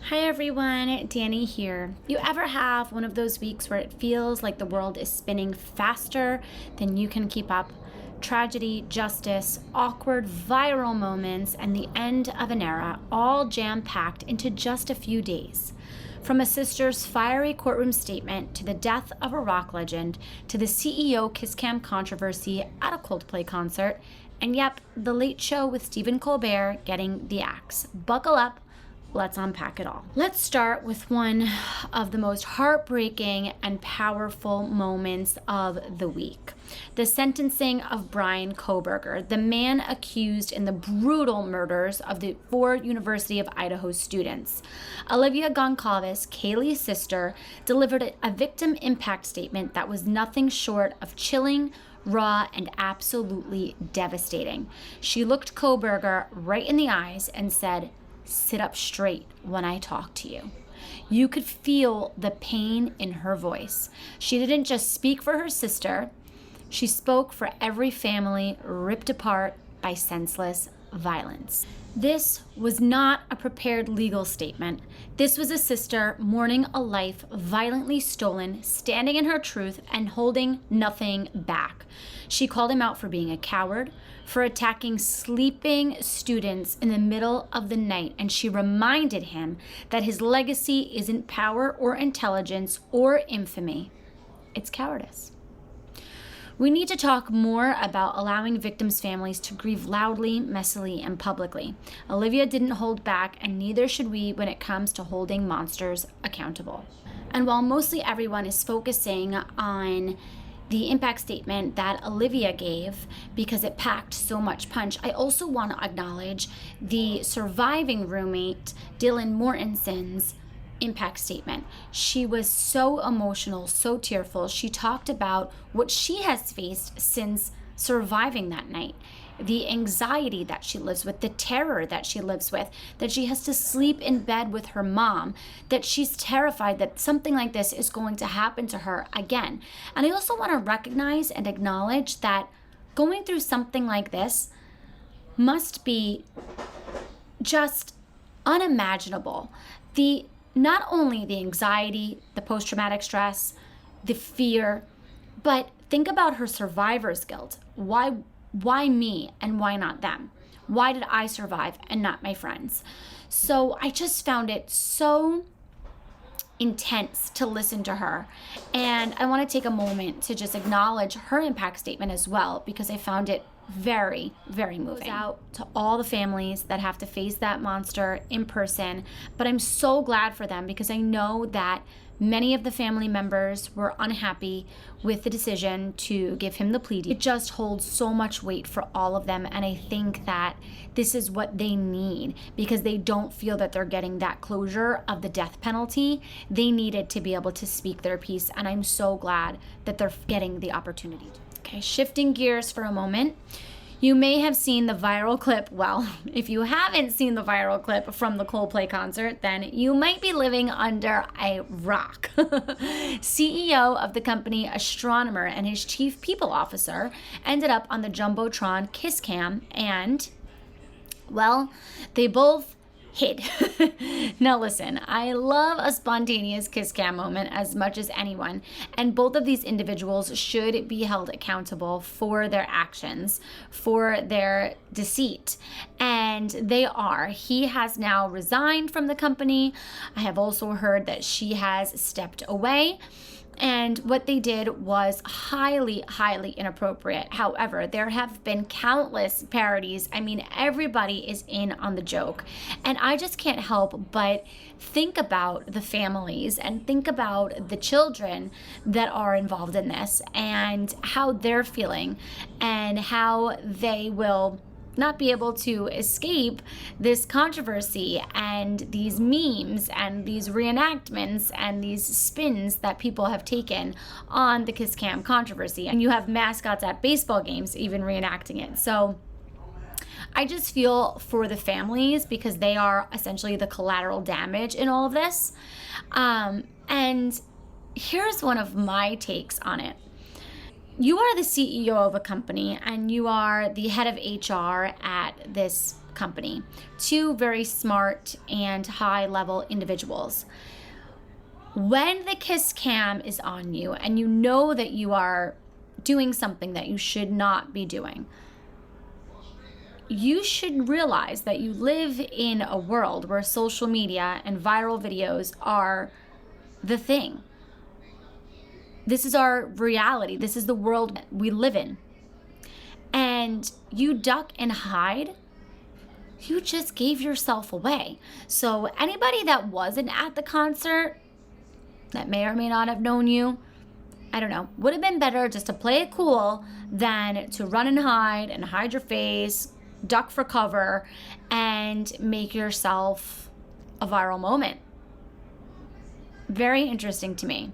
Hi everyone, Danny here. You ever have one of those weeks where it feels like the world is spinning faster than you can keep up? Tragedy, justice, awkward, viral moments, and the end of an era, all jam-packed into just a few days. From a sister's fiery courtroom statement to the death of a rock legend to the CEO kiss cam controversy at a Coldplay concert, and yep, the Late Show with Stephen Colbert getting the axe. Buckle up. Let's unpack it all. Let's start with one of the most heartbreaking and powerful moments of the week. The sentencing of Brian Kohberger, the man accused in the brutal murders of the 4 University of Idaho students. Olivia Goncalves, Kaylee's sister, delivered a victim impact statement that was nothing short of chilling, raw, and absolutely devastating. She looked Kohberger right in the eyes and said, "Sit up straight when I talk to you." You could feel the pain in her voice. She didn't just speak for her sister, she spoke for every family ripped apart by senseless violence. This was not a prepared legal statement. This was a sister mourning a life violently stolen, standing in her truth and holding nothing back. She called him out for being a coward, for attacking sleeping students in the middle of the night, and she reminded him that his legacy isn't power or intelligence or infamy. It's cowardice. We need to talk more about allowing victims' families to grieve loudly, messily, and publicly. Olivia didn't hold back, and neither should we when it comes to holding monsters accountable. And while mostly everyone is focusing on the impact statement that Olivia gave because it packed so much punch, I also want to acknowledge the surviving roommate, Dylan Mortenson's impact statement. She was so emotional, so tearful. She talked about what she has faced since surviving that night, the anxiety that she lives with, the terror that she lives with, that she has to sleep in bed with her mom, that she's terrified that something like this is going to happen to her again. And I also want to recognize and acknowledge that going through something like this must be just unimaginable. Not only the anxiety, the post-traumatic stress, the fear, but think about her survivor's guilt. Why me and why not them? Why did I survive and not my friends? So I just found it so intense to listen to her. And I want to take a moment to just acknowledge her impact statement as well, because I found it very, very moving. Out to all the families that have to face that monster in person, but I'm so glad for them because I know that many of the family members were unhappy with the decision to give him the plea deal. It just holds so much weight for all of them, and I think that this is what they need because they don't feel that they're getting that closure of the death penalty. They needed to be able to speak their piece, and I'm so glad that they're getting the opportunity to. Okay, shifting gears for a moment. You may have seen the viral clip. Well, if you haven't seen the viral clip from the Coldplay concert, then you might be living under a rock. CEO of the company Astronomer and his chief people officer ended up on the Jumbotron kiss cam and, well, they both hid. Now listen, I love a spontaneous kiss cam moment as much as anyone, and both of these individuals should be held accountable for their actions, for their deceit, and they are. He has now resigned from the company. I have also heard that she has stepped away. And what they did was highly, highly inappropriate. However, there have been countless parodies. I mean, everybody is in on the joke. And I just can't help but think about the families and think about the children that are involved in this and how they're feeling and how they will not be able to escape this controversy and these memes and these reenactments and these spins that people have taken on the kiss cam controversy. And you have mascots at baseball games even reenacting it. So I just feel for the families because they are essentially the collateral damage in all of this. And here's one of my takes on it. You are the CEO of a company and you are the head of HR at this company. Two very smart and high-level individuals. When the kiss cam is on you and you know that you are doing something that you should not be doing, you should realize that you live in a world where social media and viral videos are the thing. This is our reality. This is the world we live in. And you duck and hide, you just gave yourself away. So anybody that wasn't at the concert, that may or may not have known you, I don't know, would have been better just to play it cool than to run and hide your face, duck for cover, and make yourself a viral moment. Very interesting to me.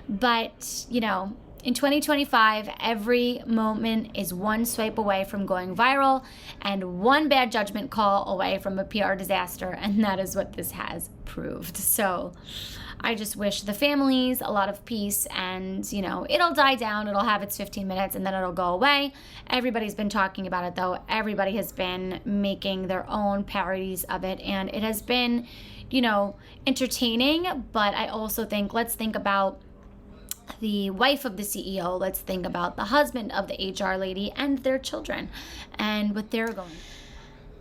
But, you know, in 2025, every moment is one swipe away from going viral and one bad judgment call away from a PR disaster, and that is what this has proved. So I just wish the families a lot of peace, and, you know, it'll die down. It'll have its 15 minutes and then it'll go away. Everybody's been talking about it, though. Everybody has been making their own parodies of it, and it has been, you know, entertaining. But I also think, let's think about the wife of the CEO. Let's think about the husband of the HR lady and their children and what they're going.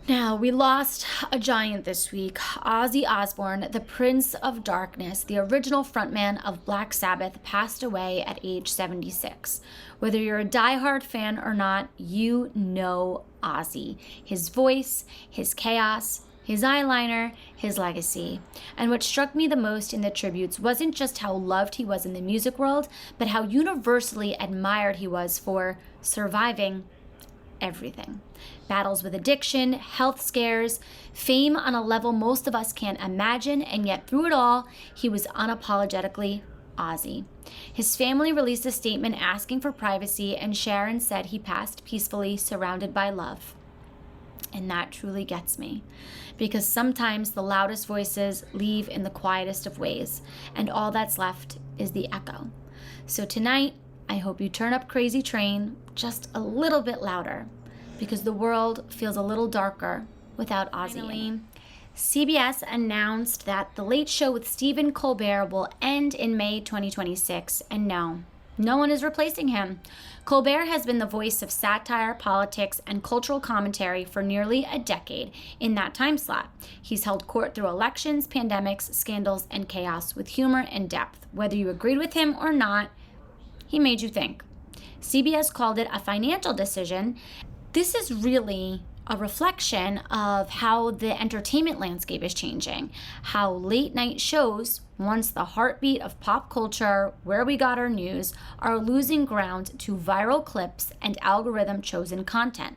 Now, we lost a giant this week. Ozzy Osbourne, the Prince of Darkness, the original frontman of Black Sabbath, passed away at age 76. Whether you're a diehard fan or not, you know Ozzy. His voice, his chaos, his eyeliner, his legacy. And what struck me the most in the tributes wasn't just how loved he was in the music world, but how universally admired he was for surviving everything. Battles with addiction, health scares, fame on a level most of us can't imagine, and yet through it all, he was unapologetically Ozzy. His family released a statement asking for privacy, and Sharon said he passed peacefully, surrounded by love. And that truly gets me, because sometimes the loudest voices leave in the quietest of ways, and all that's left is the echo. So tonight, I hope you turn up Crazy Train just a little bit louder, because the world feels a little darker without Ozzy. Finally, CBS announced that The Late Show with Stephen Colbert will end in May 2026, and no one is replacing him. Colbert has been the voice of satire, politics, and cultural commentary for nearly a decade in that time slot. He's held court through elections, pandemics, scandals, and chaos with humor and depth. Whether you agreed with him or not, he made you think. CBS called it a financial decision. This is really a reflection of how the entertainment landscape is changing, how late night shows, once the heartbeat of pop culture, where we got our news, are losing ground to viral clips and algorithm chosen content.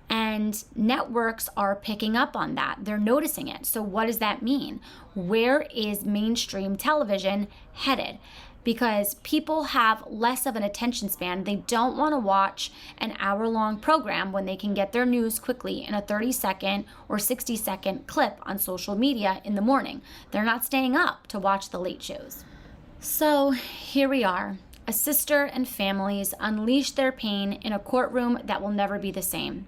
And networks are picking up on that. They're noticing it. So what does that mean? Where is mainstream television headed? Because people have less of an attention span. They don't want to watch an hour-long program when they can get their news quickly in a 30-second or 60-second clip on social media in the morning. They're not staying up to watch the late shows. So here we are. A sister and families unleash their pain in a courtroom that will never be the same.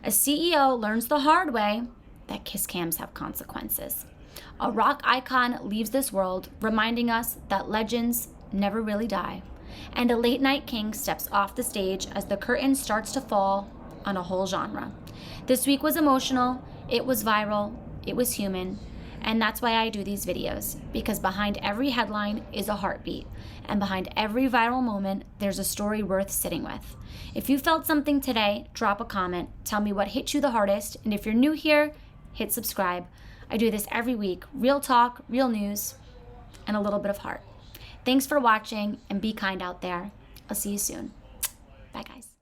A CEO learns the hard way that kiss cams have consequences. A rock icon leaves this world, reminding us that legends never really die. And a late night king steps off the stage as the curtain starts to fall on a whole genre. This week was emotional, it was viral, it was human, and that's why I do these videos, because behind every headline is a heartbeat, and behind every viral moment, there's a story worth sitting with. If you felt something today, drop a comment, tell me what hit you the hardest, and if you're new here, hit subscribe. I do this every week, real talk, real news, and a little bit of heart. Thanks for watching, and be kind out there. I'll see you soon. Bye, guys.